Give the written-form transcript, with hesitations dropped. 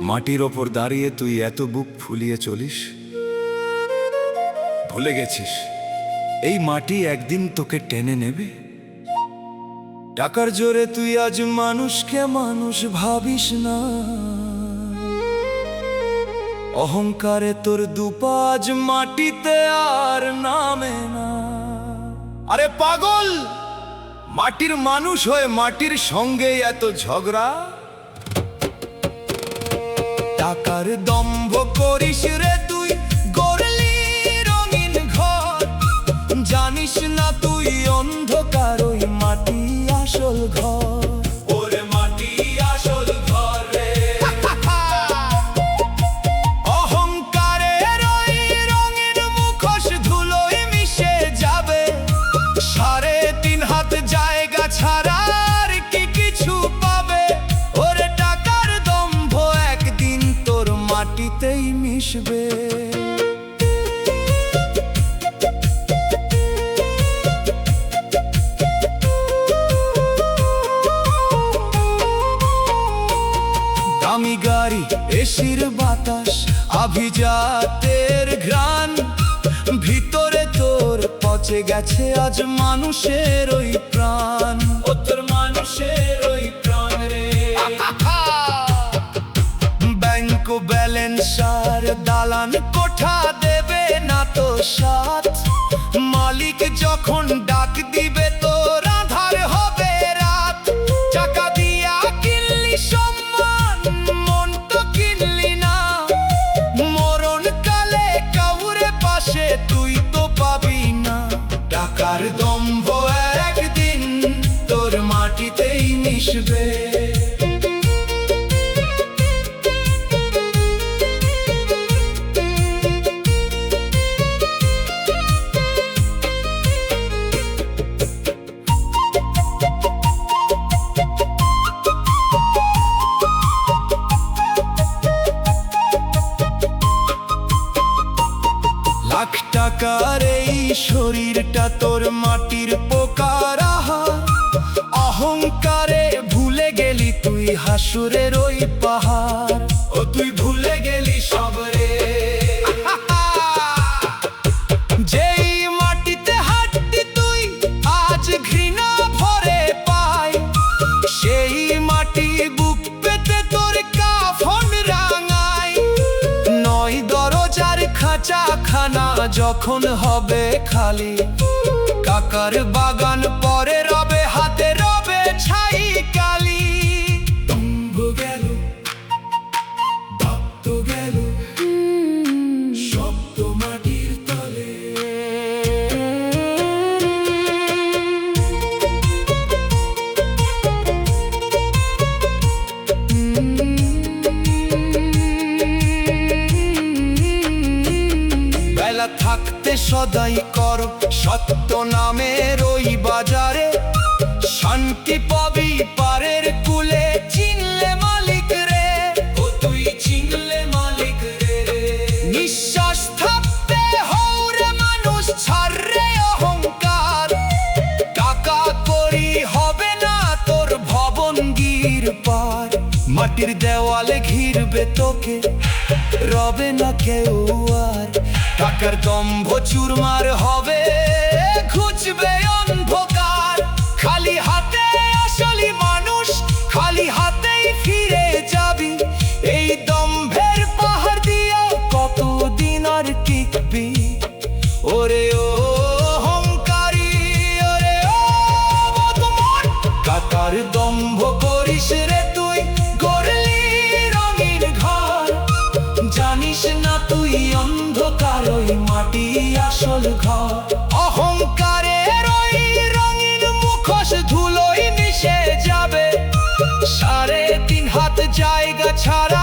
মাটির ওপর দাঁড়িয়ে তুই এত বুক ফুলিয়ে চলিস, ভুলে গেছিস এই মাটি একদিন তোকে টেনে নেবে। টাকার জোরে তুই আজ মানুষকে মানুষ ভাবিস না, অহংকারে তোর দুপা আজ মাটিতে আর নামে না। আরে পাগল, মাটির মানুষ হয়ে মাটির সঙ্গে এত ঝগড়া। টাকার দম্ভ করিস রে তুই, গড়লি রঙিন ঘর, জানিস না তুই অন্ধকার ওই মাটি আসল ঘর। ওরে মাটি আসল ঘর রে। অহংকারের ওই রঙিন মুখোশ ধুলোয় মিশে যাবে, 3.5 হাত জায়গা ছাড়া আর কি কিছু পাবে। ওরে টাকার দম্ভ একদিন তোর মাটিতেই মিশবে। দামি গাড়ি, এসির বাতাস, আভিজাতের ঘ্রাণ, ভিতরে তোর পচে গেছে আজ মানুষের ওই প্রাণ। ও তোর মানুষের ওই প্রাণ রে। ব্যাংক ব্যালেন্স আর দালান কোঠা দেবে না তো সাথ, মালিক যখন ডাক দিবে তোর আধার হবে রাত। টাকা দিয়া কিনলি সম্মান, মন তো কিনলি না, মরণ কালে কাউরে পাশে তুই তো পাবি না। টাকার দম্ভ একদিন তোর মাটিতেই মিশবে। লাখ টাকার এই শরীরটা তোর মাটির পোকার আহার, অহংকারে ভুলে গেলি তুই হাসুরের ওই পাহাড়। ও তুই ভুলে গেলি সব রে। যেই মাটিতে হাঁটতি তুই আজ ঘৃণা ভরে পায়, সেই মাটি বুক পেতে তোর কাফন রাঙায়। 9 দরজার খাঁচা খানা যখন হবে খালি, কাকার বাগান পরে রবে হাতে রবে ছাই কালি। দম্ভ গেল, বাপ তো গেল, সব তো মাটির তলে। বেলা থাকতে সদাই কর সত্য নামের ওই বাজারে, শান্তি পাবি পারের কুলে চিনলে মালিক রে। ও তুই চিনলে মালিক রে। নিঃশ্বাস থাকতে হৌরে মানুষ ছাড় রে অহংকার, টাকা করি হবে না তোর ভবন গির পার। মাটির দেওয়ালে ঘিরবে তোকে, রবে না কেউ আর। টাকার দম্ভ চুরমার হবে, ঘুচবে অন্ধকার। খালি হাতে আসলি মানুষ, খালি হাতেই ফিরে যাবি। এই দম্ভের পাহাড় দিয়া কতদিন আর টিকবি। ওরে ও অহংকারী, ওরে ও বদমান, টাকার দম্ভ করিস রে তুই, গড়লি রঙিন ঘর, জানিস না তুই অন্ধকার ওই মাটি আসল ঘর। অহংকারের ওই রঙিন মুখোশ ধুলোয় মিশে যাবে, 3.5 হাত জায়গা ছাড়া